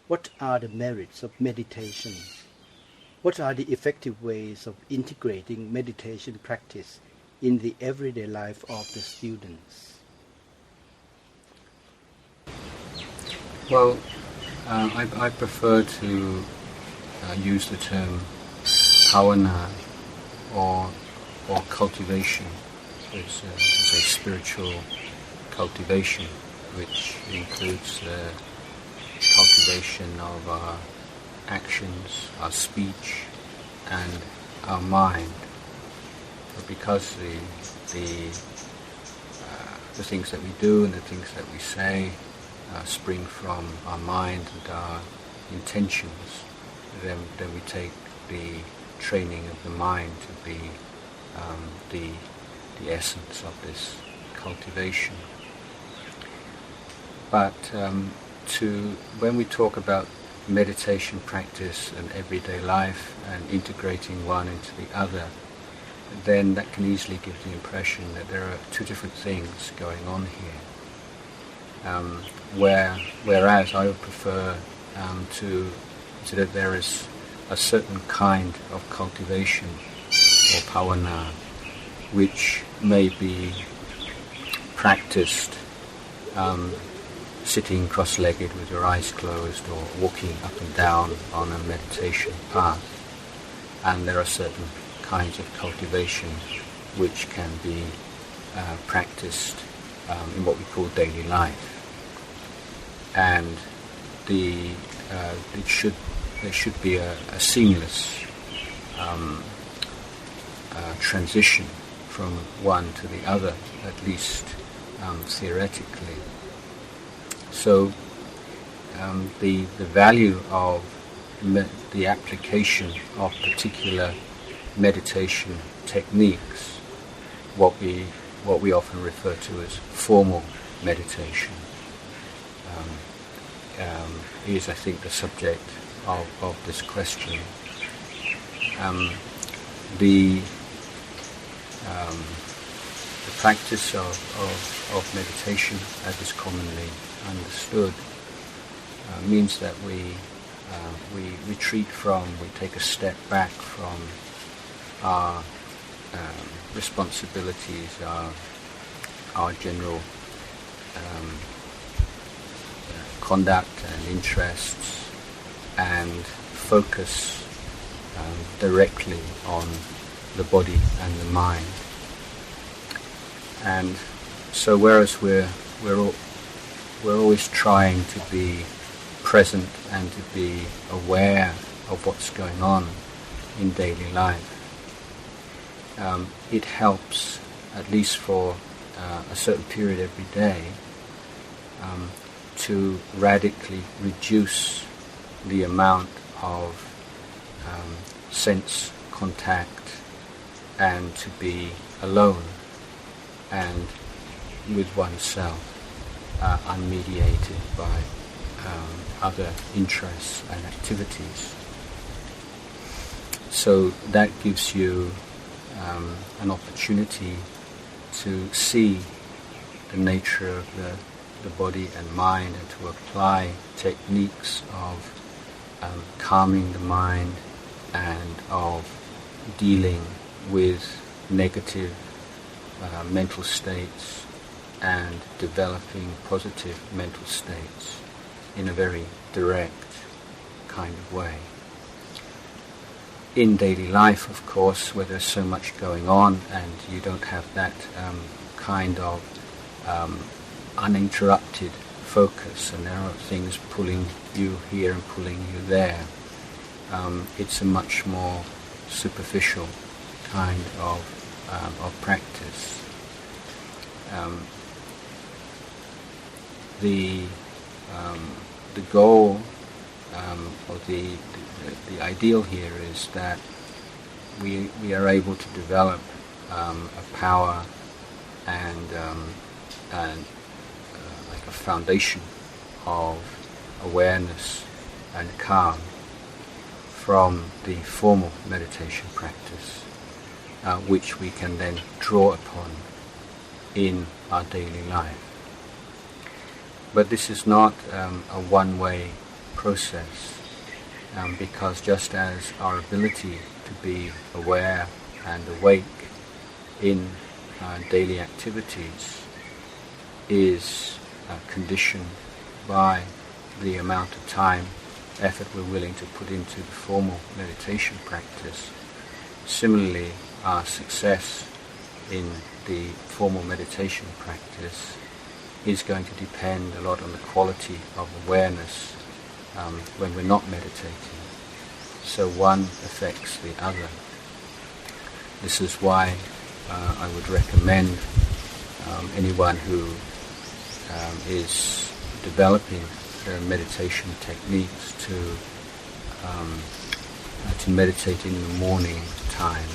what are the merits of meditation? What are the effective ways of integrating meditation practice in the everyday life of the students? Well, I prefer to use the term bhavana or cultivation as a spiritual cultivation, which includes the cultivation of our actions, our speech, and our mind. But because the things that we do and the things that we say spring from our mind and our intentions, then we take the training of the mind to be the essence of this cultivation. But when we talk about meditation practice and everyday life and integrating one into the other, then that can easily give the impression that there are two different things going on here. Whereas I would prefer to consider there is a certain kind of cultivation or bhavana which may be practiced sitting cross-legged with your eyes closed or walking up and down on a meditation path. And there are certain kinds of cultivation which can be practiced in what we call daily life. And there should be a seamless transition from one to the other, at least theoretically. So the value of the application of particular meditation techniques, what we often refer to as formal meditation, is, I think, the subject of this question. The practice of meditation, as is commonly understood, means that we retreat from, we take a step back from our responsibilities, our general conduct and interests, and focus directly on the body and the mind. And so, whereas we're always trying to be present and to be aware of what's going on in daily life, it helps, at least for a certain period every day, to radically reduce the amount of sense contact and to be alone and with oneself, unmediated by other interests and activities. So that gives you an opportunity to see the nature of the body and mind, and to apply techniques of calming the mind and of dealing with negative mental states and developing positive mental states in a very direct kind of way. In daily life, of course, where there's so much going on and you don't have that kind of uninterrupted focus, and there are things pulling you here and pulling you there, it's a much more superficial kind of practice. The goal or the ideal here is that we are able to develop a power and like a foundation of awareness and calm from the formal meditation practice, which we can then draw upon in our daily life. But this is not a one-way process, because just as our ability to be aware and awake in daily activities is conditioned by the amount of time, effort we're willing to put into the formal meditation practice, similarly our success in the formal meditation practice is going to depend a lot on the quality of awareness when we're not meditating. So one affects the other. This is why I would recommend anyone who is developing their meditation techniques to meditate in the morning time,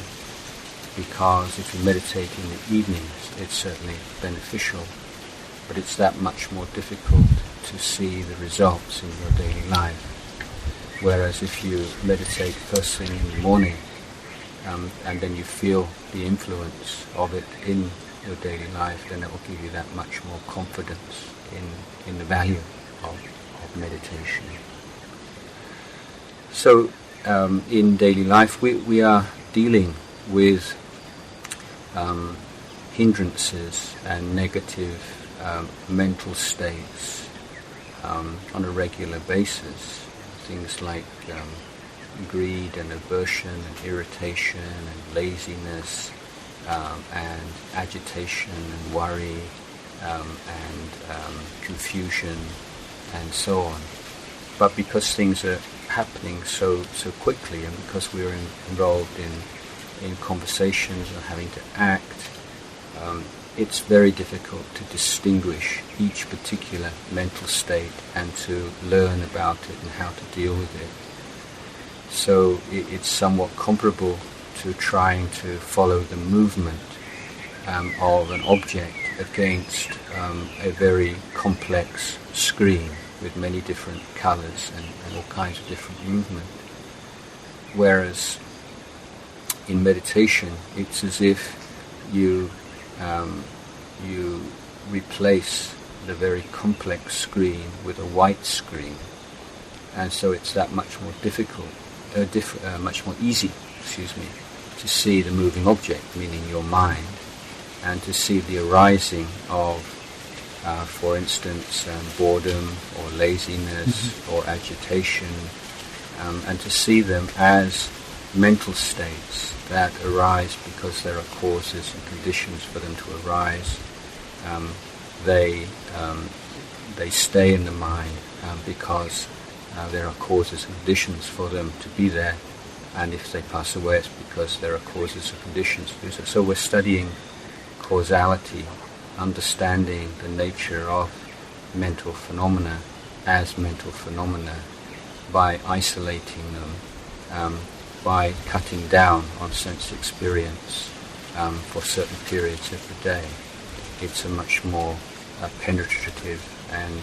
because if you meditate in the evenings, it's certainly beneficial, but it's that much more difficult to see the results in your daily life. Whereas if you meditate first thing in the morning, and then you feel the influence of it in your daily life, then it will give you that much more confidence in the value of meditation. So in daily life we are dealing with hindrances and negative mental states on a regular basis. Things like greed and aversion and irritation and laziness and agitation and worry and confusion and so on. But because things are happening so quickly, and because we're involved in conversations or having to act, it's very difficult to distinguish each particular mental state and to learn about it and how to deal with it. So it's somewhat comparable to trying to follow the movement of an object against a very complex screen with many different colors and all kinds of different movement. Whereas in meditation, it's as if you replace the very complex screen with a white screen, and so it's that much more much more easy, to see the moving object, meaning your mind, and to see the arising of, for instance, boredom or laziness or agitation, and to see them as mental states that arise because there are causes and conditions for them to arise. They stay in the mind because there are causes and conditions for them to be there, and if they pass away it's because there are causes and conditions to do so. So we're studying causality, understanding the nature of mental phenomena as mental phenomena by isolating them, by cutting down on sense experience for certain periods of the day. It's a much more penetrative and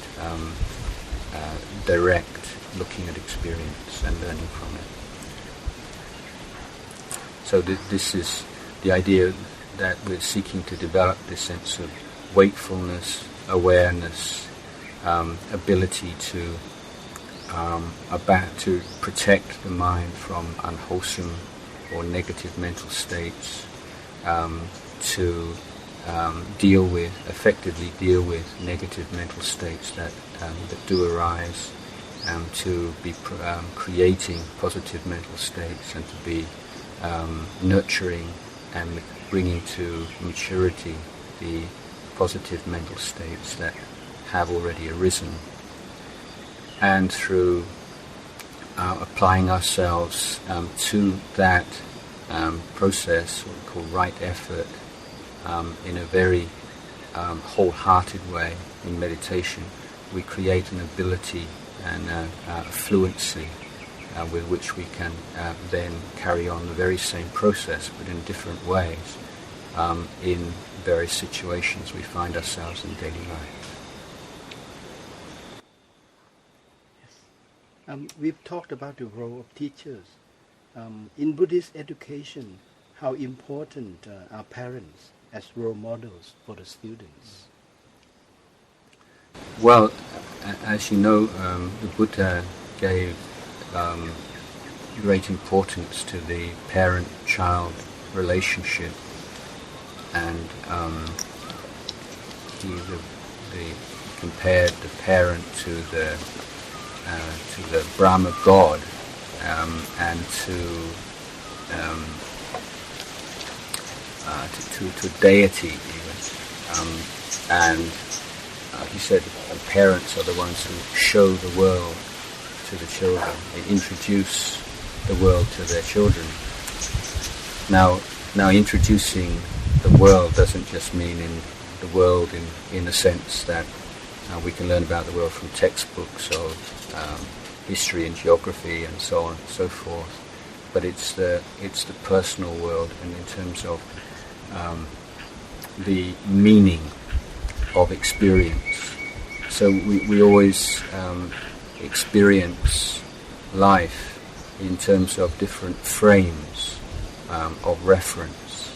direct looking at experience and learning from it. So this is the idea that we're seeking to develop, this sense of wakefulness, awareness, ability to protect the mind from unwholesome or negative mental states, to effectively deal with negative mental states that do arise, to be creating positive mental states, and to be nurturing and bringing to maturity the positive mental states that have already arisen. And through applying ourselves to that process, what we call right effort, in a very wholehearted way in meditation, we create an ability and a fluency with which we can then carry on the very same process but in different ways in various situations we find ourselves in daily life. We've talked about the role of teachers. In Buddhist education, how important are parents as role models for the students? Well, as you know, the Buddha gave great importance to the parent-child relationship, and he compared the parent to the Brahma God, and to deity even, and he said parents are the ones who show the world to the children. They introduce the world to their children. Now introducing the world doesn't just mean in the world in the sense that we can learn about the world from textbooks of history and geography and so on and so forth, but it's the personal world, and in terms of the meaning of experience. So we always experience life in terms of different frames of reference,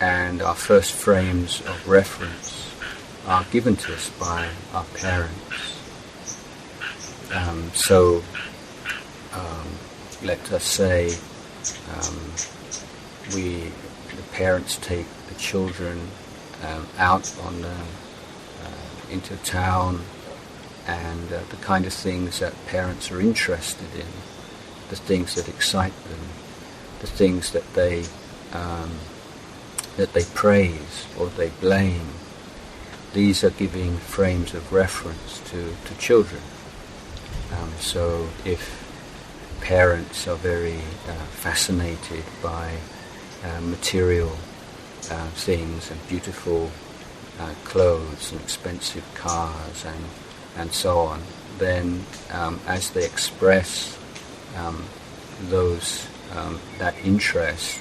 and our first frames of reference are given to us by our parents. So let us say the parents take the children out on into town, and the kind of things that parents are interested in, the things that excite them, the things that they praise or they blame. These are giving frames of reference to children. So if parents are very fascinated by material things and beautiful clothes and expensive cars and so on, then as they express that interest,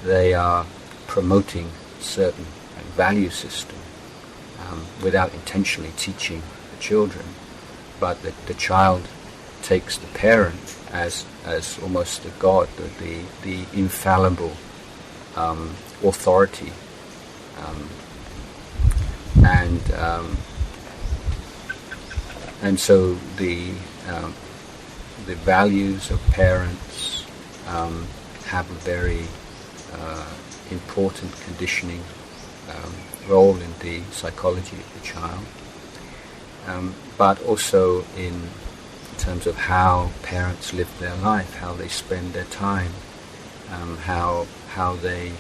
they are promoting a certain value system without intentionally teaching the children, but the child takes the parent as almost the God, the infallible authority, and so the values of parents have a very important conditioning role in the psychology of the child, but also in terms of how parents live their life, how they spend their time, how they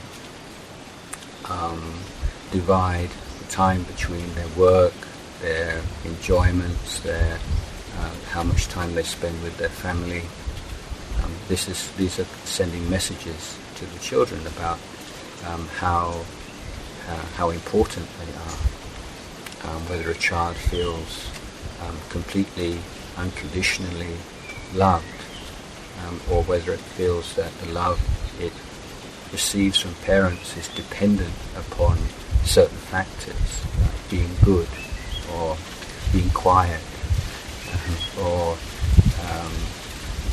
divide the time between their work, their enjoyments, how much time they spend with their family. These are sending messages to the children about how important they are, whether a child feels completely, unconditionally loved, or whether it feels that the love it receives from parents is dependent upon certain factors, like being good, or being quiet, or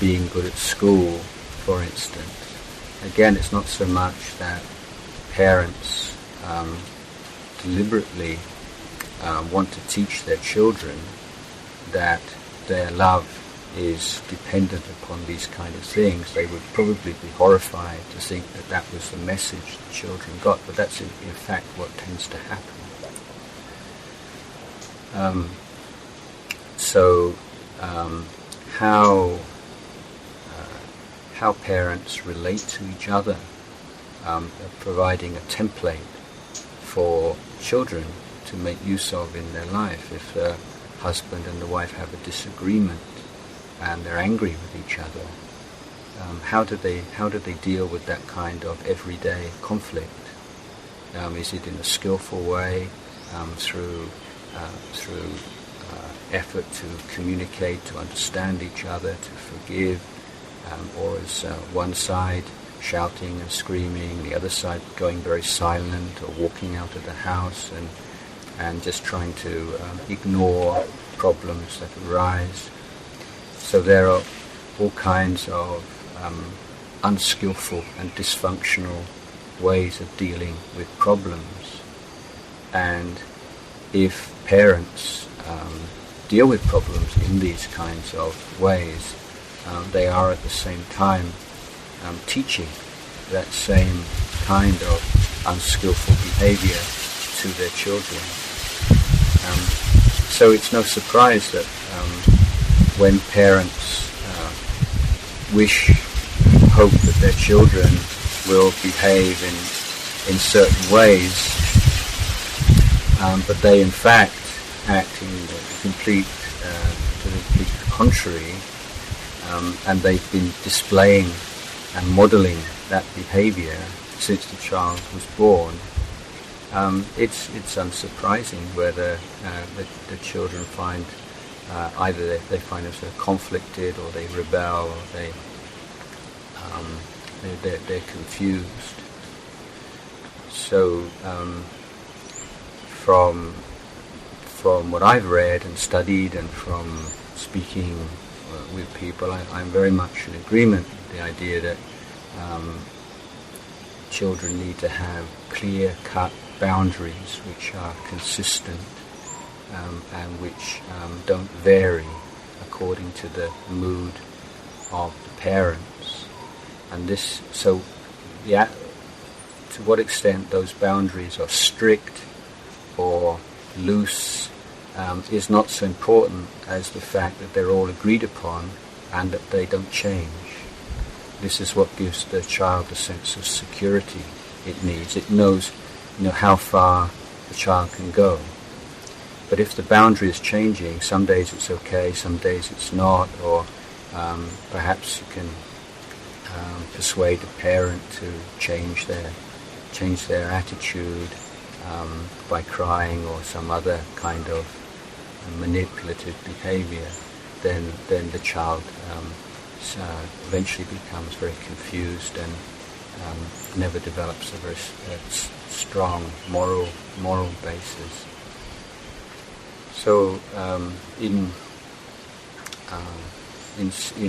being good at school, for instance. Again, it's not so much that parents deliberately want to teach their children that their love is dependent upon these kind of things. They would probably be horrified to think that that was the message the children got, but that's in fact what tends to happen. How parents relate to each other, providing a template for children to make use of in their life. If the husband and the wife have a disagreement and they're angry with each other, how do they deal with that kind of everyday conflict? Is it in a skillful way, through effort to communicate, to understand each other, to forgive, or is one side shouting and screaming, the other side going very silent, or walking out of the house and just trying to ignore problems that arise? So there are all kinds of unskillful and dysfunctional ways of dealing with problems. And if parents deal with problems in these kinds of ways, they are at the same time teaching that same kind of unskillful behavior to their children. So it's no surprise that when parents hope that their children will behave in certain ways, but they in fact act in the complete contrary, and they've been displaying and modeling that behavior since the child was born. It's unsurprising whether the children find either they find themselves conflicted, or they rebel, or they're confused. So from what I've read and studied, and from speaking with people, I'm very much in agreement with the idea that children need to have clear-cut boundaries which are consistent and which don't vary according to the mood of the parents. And this, so to what extent those boundaries are strict or loose is not so important as the fact that they're all agreed upon and that they don't change. This is what gives the child a sense of security it needs. It knows, how far the child can go. But if the boundary is changing, some days it's okay, some days it's not, or perhaps you can persuade the parent to change their attitude by crying or some other kind of manipulative behavior, then the child eventually becomes very confused and never develops a very strong moral basis. So in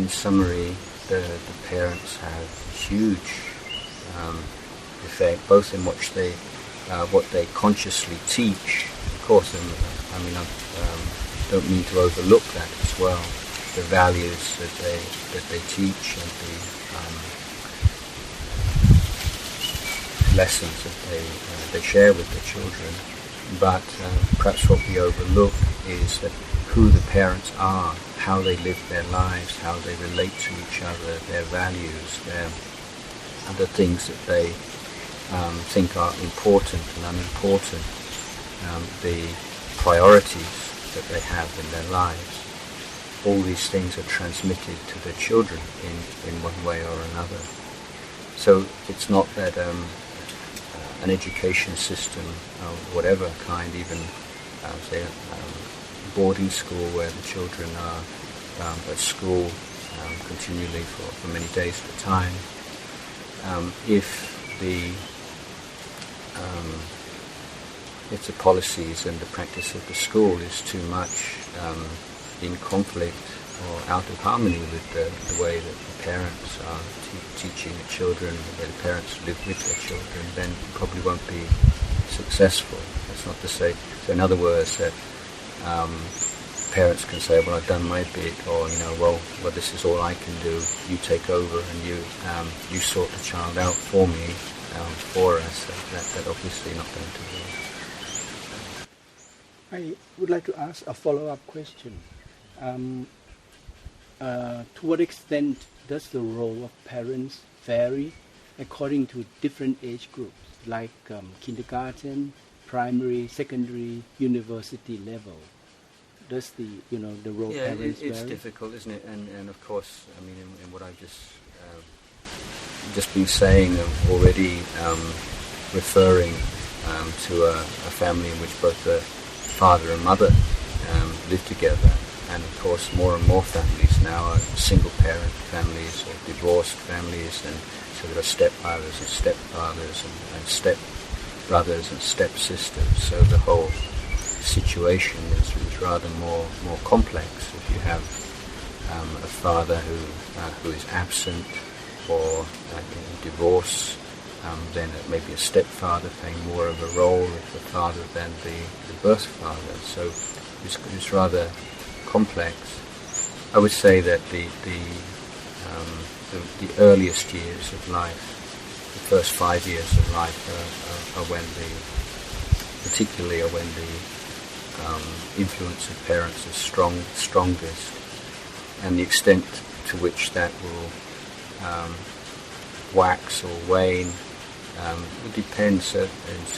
summary, the parents have huge effect, both in what they consciously teach. Of course, I don't mean to overlook that as well. The values that they teach and the lessons that they share with the children. But perhaps what we overlook is that who the parents are, how they live their lives, how they relate to each other, their values, the things that they think are important and unimportant, the priorities that they have in their lives. All these things are transmitted to their children in one way or another. So it's not that an education system of whatever kind, even say boarding school where the children are at school continually for many days at a time, if the policies and the practice of the school is too much in conflict or out of harmony with the way that the parents are teaching the children, the way the parents live with their children, then it probably won't be successful. That's not to say, so in other words, that parents can say, well, I've done my bit, or, well, this is all I can do, you take over and you sort the child out for me, for us. That obviously not going to work. I would like to ask a follow-up question. To what extent does the role of parents vary according to different age groups, like kindergarten, primary, secondary, university level? Does the role of parents vary? It's difficult, isn't it? And of course, in what I've just been saying already, referring to a family in which both the father and mother live together. And of course, more and more families now are single-parent families or divorced families, and so there are stepmothers and stepfathers and stepbrothers and stepsisters. So the whole situation is rather more complex. If you have a father who is absent or in divorce, then maybe a stepfather playing more of a role of the father than the birth father. So it's rather complex. I would say that the earliest years of life, the first 5 years of life, are when particularly when the influence of parents is strongest, and the extent to which that will wax or wane would depend to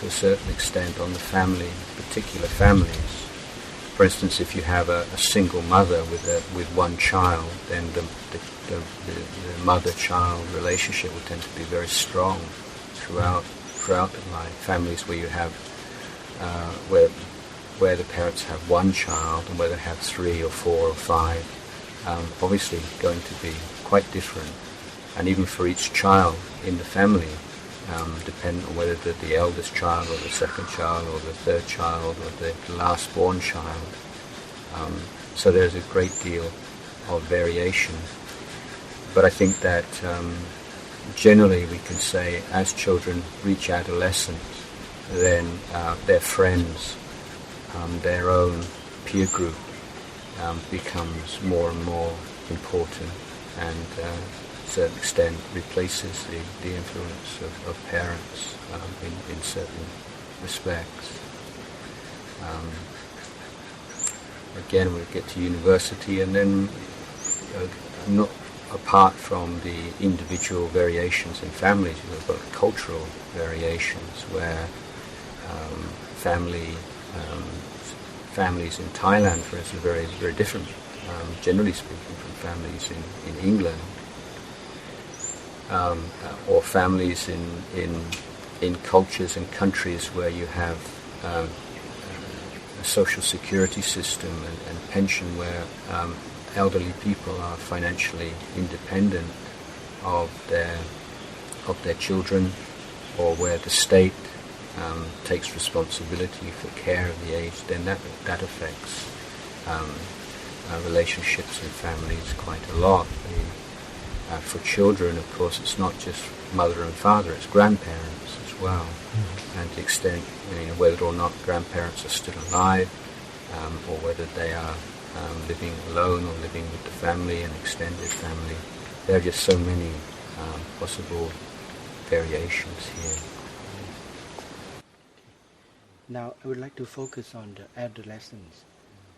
a certain extent on the family, particular families. For instance, if you have a single mother with one child, then the mother-child relationship will tend to be very strong throughout the life. Families where you have where the parents have one child and where they have 3 or 4 or 5, obviously going to be quite different. And even for each child in the family, depending on whether they're the eldest child or the second child or the third child or the last born child. So there's a great deal of variation. But I think that generally we can say as children reach adolescence, then their friends, their own peer group becomes more and more important, and to a certain extent replaces the influence of parents in certain respects. Again, we get to university, and then not apart from the individual variations in families, we've got cultural variations where families in Thailand, for instance, are very different, generally speaking, from families in England, or families in cultures and countries where you have a social security system and pension where elderly people are financially independent of their children, or where the state takes responsibility for care of the aged, then that affects relationships in families quite a lot. For children, of course, it's not just mother and father, it's grandparents as well. And to the extent, whether or not grandparents are still alive, or whether they are living alone or living with the family and extended family, there are just so many possible variations here. Now, I would like to focus on the adolescence.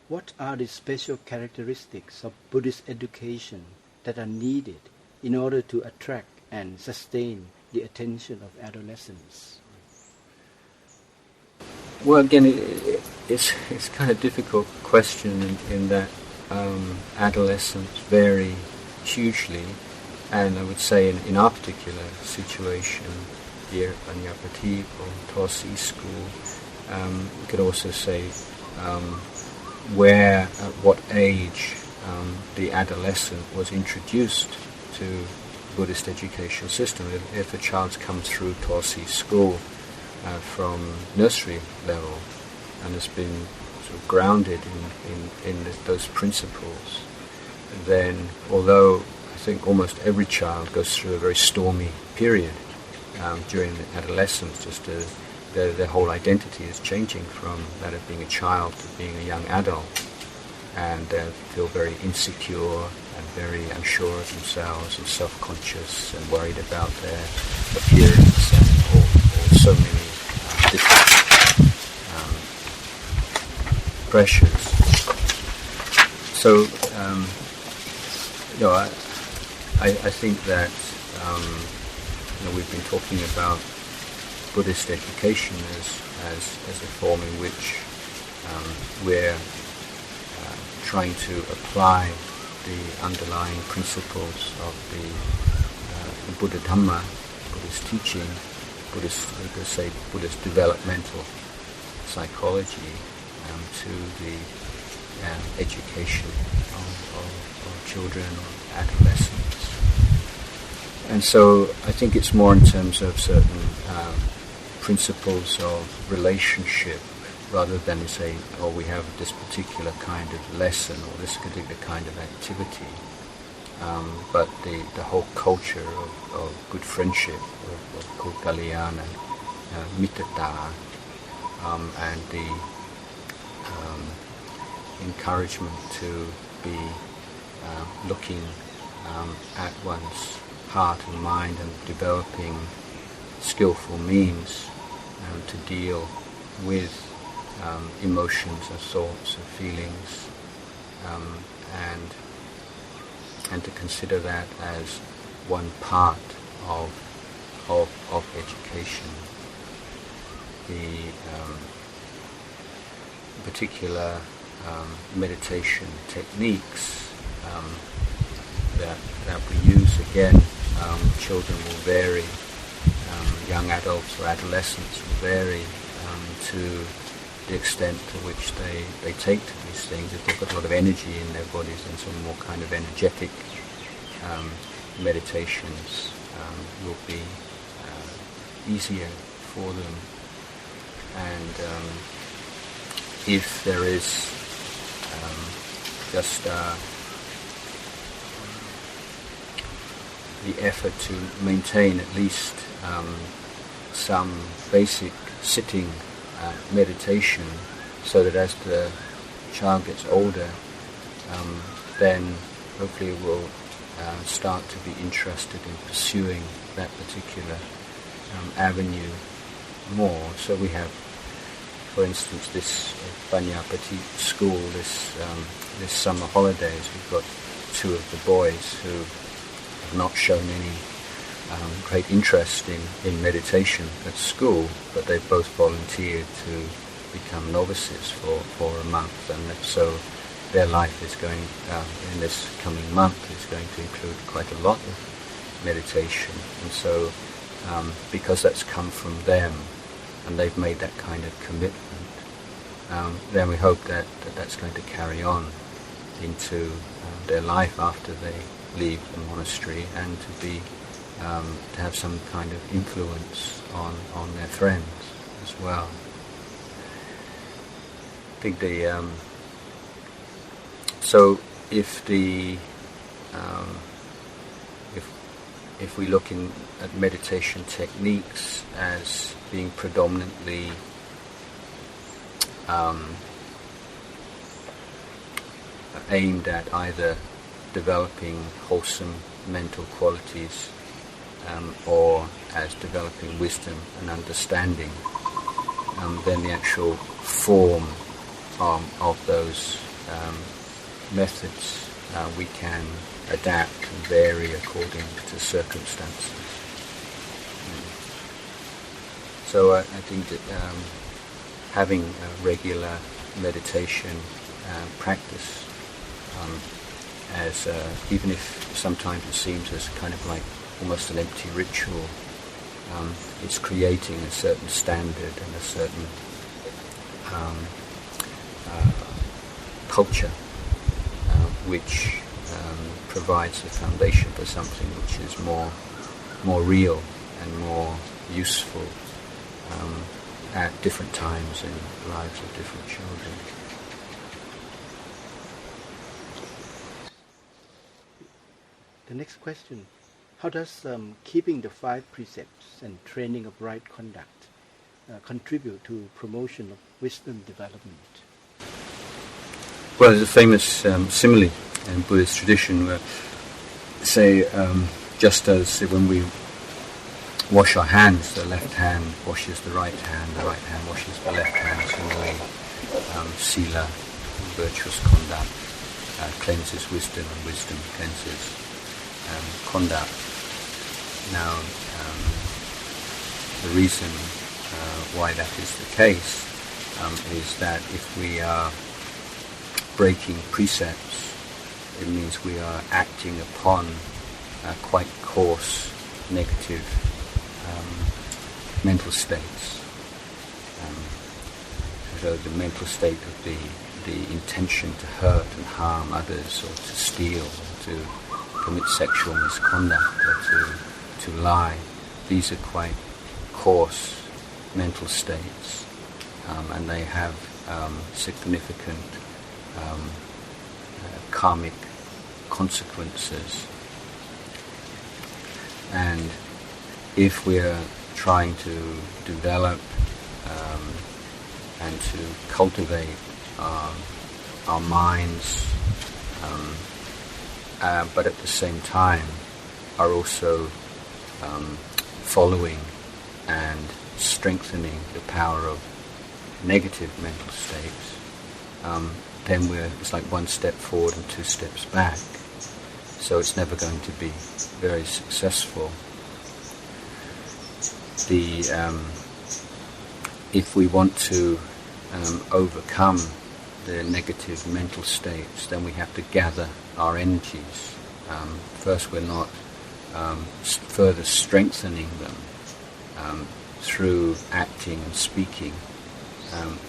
What are the special characteristics of Buddhist education that are needed in order to attract and sustain the attention of adolescents? Well, again, it's kind of difficult question in that adolescents vary hugely, and I would say in our particular situation here at Panyapati or Tosi school, we could also say where, at what age the adolescent was introduced to Buddhist educational system. If a child comes through Tosi school from nursery level and has been sort of grounded in those principles, then although I think almost every child goes through a very stormy period during adolescence, just their whole identity is changing from that of being a child to being a young adult, and they feel very insecure and very unsure of themselves and self-conscious and worried about their appearance and all so many different pressures. So, I think that we've been talking about Buddhist education as a form in which we're trying to apply the underlying principles of the Buddha Dhamma, Buddhist teaching, Buddhist developmental psychology to the education of children or adolescents. And so I think it's more in terms of certain principles of relationship, rather than to say, we have this particular kind of lesson or this particular kind of activity. But the whole culture of good friendship, of kalyana, mittata, and encouragement to be looking at one's heart and mind and developing skillful means to deal with emotions or thoughts or feelings, and to consider that as one part of education. The particular meditation techniques that we use, again, children will vary, young adults or adolescents will vary to the extent to which they take to these things. If they've got a lot of energy in their bodies, then some more kind of energetic meditations will be easier for them. And if there is just the effort to maintain at least some basic sitting meditation, so that as the child gets older, then hopefully will start to be interested in pursuing that particular avenue more. So we have, for instance, this Panyapati school, this summer holidays, we've got two of the boys who have not shown any great interest in meditation at school, but they've both volunteered to become novices for a month, and so their life is going, in this coming month, is going to include quite a lot of meditation. And so because that's come from them and they've made that kind of commitment, then we hope that that's going to carry on into their life after they leave the monastery, and to have some kind of influence on their friends as well. I think so if we look at meditation techniques as being predominantly aimed at either developing wholesome mental qualities or as developing wisdom and understanding, then the actual form of those methods we can adapt and vary according to circumstances. So I think that having a regular meditation practice, as even if sometimes it seems as kind of like almost an empty ritual, it's creating a certain standard and a certain culture which provides the foundation for something which is more real and more useful at different times in the lives of different children. The next question: how does keeping the 5 precepts and training of right conduct contribute to promotion of wisdom development? Well, there's a famous simile in Buddhist tradition where, say, just as when we wash our hands, the left hand washes the right hand washes the left hand, similarly, sila, virtuous conduct, cleanses wisdom, and wisdom cleanses conduct. Now, the reason why that is the case is that if we are breaking precepts, it means we are acting upon quite coarse, negative mental states. So the mental state of the intention to hurt and harm others, or to steal, or to commit sexual misconduct, or to lie, these are quite coarse mental states, and they have significant karmic consequences. And if we're trying to develop and to cultivate our minds, but at the same time are also following and strengthening the power of negative mental states, then it's like one step forward and two steps back. So it's never going to be very successful. If we want to overcome the negative mental states, then we have to gather our energies. First, we're not further strengthening them through acting and speaking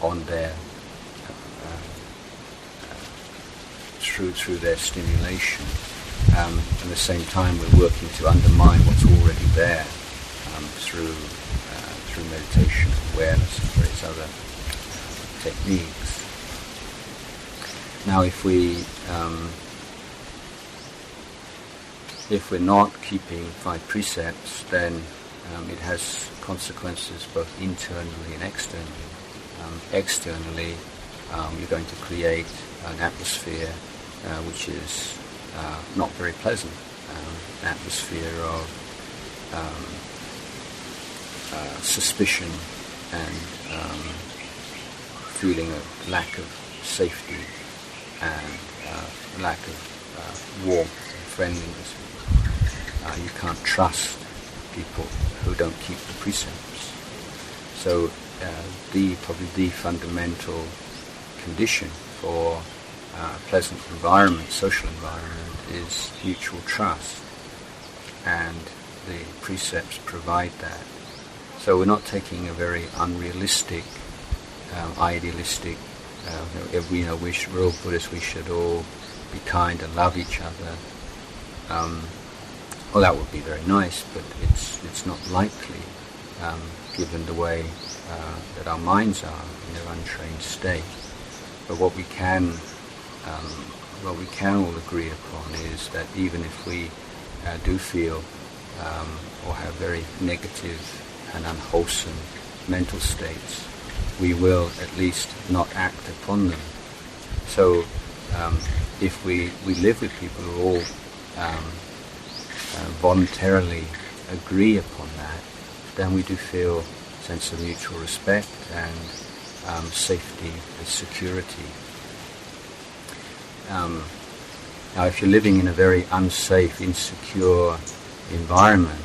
on their through their stimulation. At the same time, we're working to undermine what's already there through meditation, awareness, and various other techniques. Now, if we're not keeping 5 precepts, then it has consequences both internally and externally. Externally, you're going to create an atmosphere which is not very pleasant, an atmosphere of suspicion and feeling of lack of safety and lack of warmth and friendliness. You can't trust people who don't keep the precepts. So probably the fundamental condition for a pleasant environment, social environment, is mutual trust, and the precepts provide that. So we're not taking a very unrealistic, idealistic, we're all Buddhists, we should all be kind and love each other. Well, that would be very nice, but it's not likely, given the way that our minds are in their untrained state. But what we can all agree upon is that even if we do feel or have very negative and unwholesome mental states, we will at least not act upon them. So if we live with people who all voluntarily agree upon that, then we do feel a sense of mutual respect and safety and security. Now, if you're living in a very unsafe, insecure environment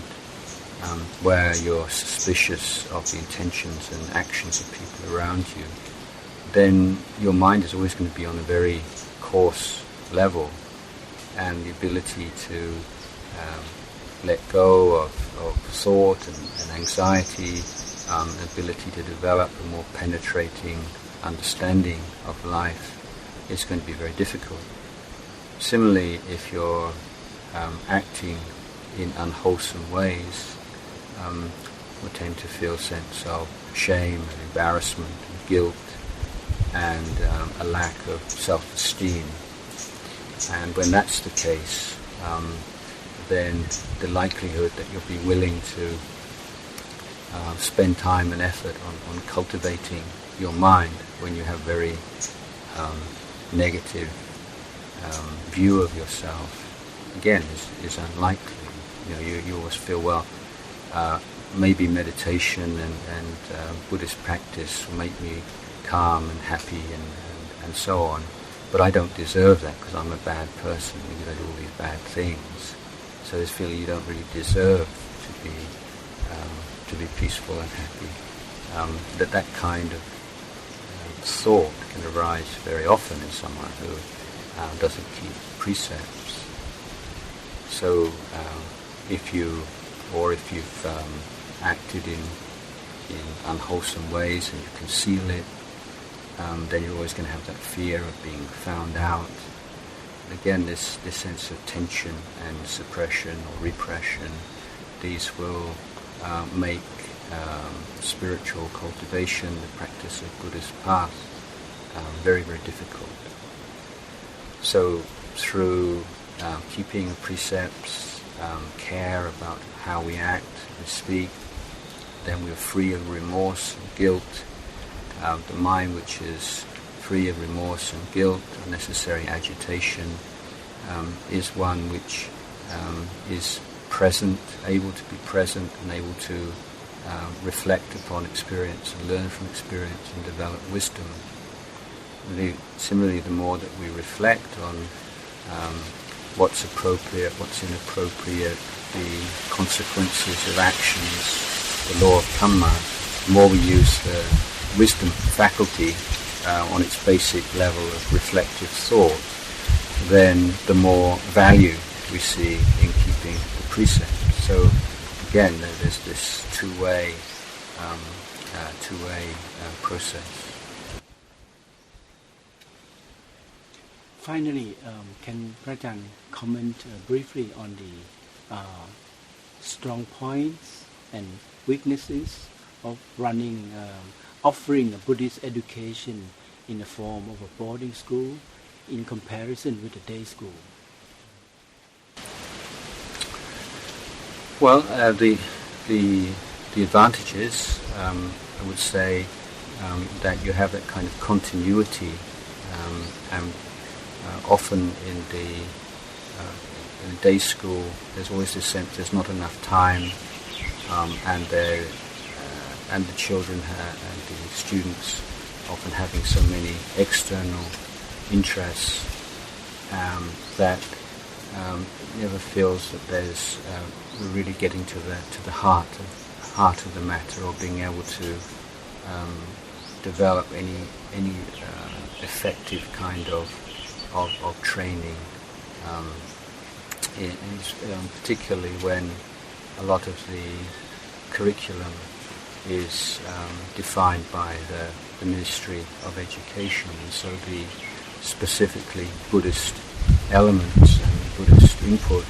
where you're suspicious of the intentions and actions of people around you, then your mind is always going to be on a very coarse level, and the ability to let go of thought and anxiety, ability to develop a more penetrating understanding of life is going to be very difficult. Similarly, if you're acting in unwholesome ways, we tend to feel a sense of shame and embarrassment and guilt and a lack of self-esteem. And when that's the case, then the likelihood that you'll be willing to spend time and effort on cultivating your mind when you have very negative view of yourself, again, is unlikely. You always feel, well, maybe meditation and Buddhist practice will make me calm and happy and so on, but I don't deserve that because I'm a bad person. Maybe I do all these bad things. So this feeling you don't really deserve to be peaceful and happy. That kind of thought can arise very often in someone who doesn't keep precepts. So if you've acted in unwholesome ways and you conceal it, then you're always going to have that fear of being found out. And again, this sense of tension and suppression or repression, these will make spiritual cultivation, the practice of Buddhist path, very, very difficult. So through keeping precepts, care about how we act and speak, then we're free of remorse and guilt. The mind which is free of remorse and guilt, unnecessary agitation, is one which is present, able to be present and able to reflect upon experience and learn from experience and develop wisdom. Similarly, the more that we reflect on what's appropriate, what's inappropriate, the consequences of actions, the law of Dhamma, the more we use the wisdom faculty on its basic level of reflective thought, then the more value we see in keeping the precepts. So again, there's this two-way process. Finally, can Prajan comment briefly on the strong points and weaknesses of offering a Buddhist education in the form of a boarding school in comparison with a day school? Well, the advantages, I would say, that you have that kind of continuity, and often in the day school, there's always this sense there's not enough time, and the children and the students often having so many external interests that never feels that there's we're really getting to the heart of the matter, or being able to develop any effective kind of training, particularly when a lot of the curriculum is defined by the Ministry of Education, and so the specifically Buddhist elements and Buddhist input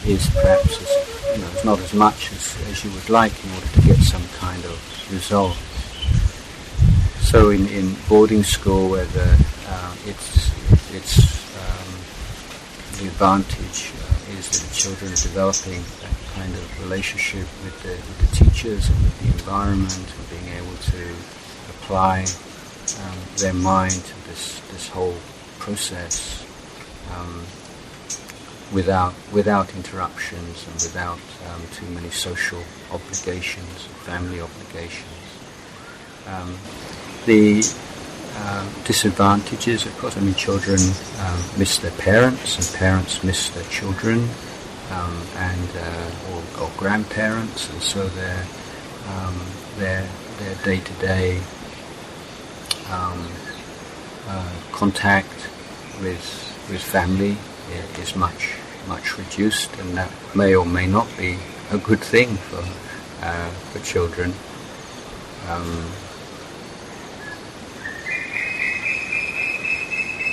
is perhaps it's not as much as you would like in order to get some kind of result. So in boarding school, where it's the advantage is that the children are developing that kind of relationship with the teachers and with the environment, and being able to apply their mind to this whole process without interruptions and without too many social obligations, family obligations. The disadvantages, of course, children miss their parents, and parents miss their children, or grandparents, and so their day-to-day contact with family is much reduced, and that may or may not be a good thing for children.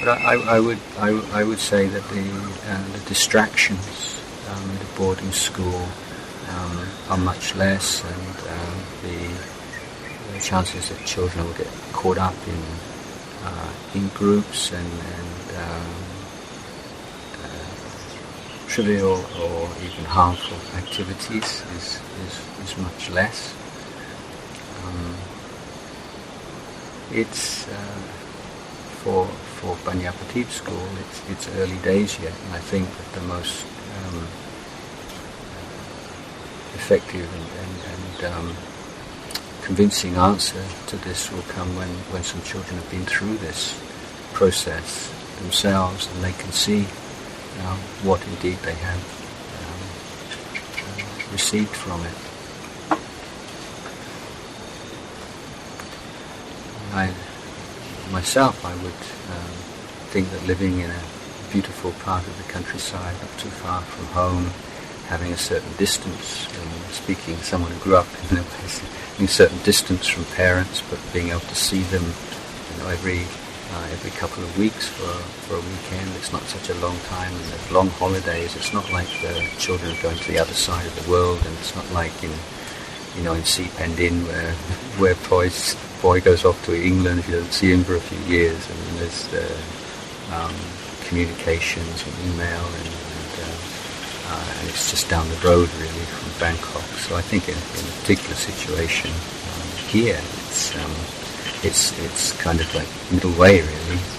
But I would say that the distractions in the boarding school are much less, and the chances that children will get caught up in groups and trivial or even harmful activities is much less. It's for Panyapatip school, it's early days yet, and I think that the most effective and convincing answer to this will come when some children have been through this process themselves, and they can see what indeed they have received from it. Myself, I would think that living in a beautiful part of the countryside, not too far from home, having a certain distance, speaking someone who grew up in a place, having a certain distance from parents, but being able to see them every couple of weeks for a weekend. It's not such a long time, and there's long holidays. It's not like the children are going to the other side of the world, and it's not like in Sipendin where boy goes off to England, you don't see him for a few years, and there's communications and email, and it's just down the road really from Bangkok. So I think in a particular situation here, it's kind of like middle way really.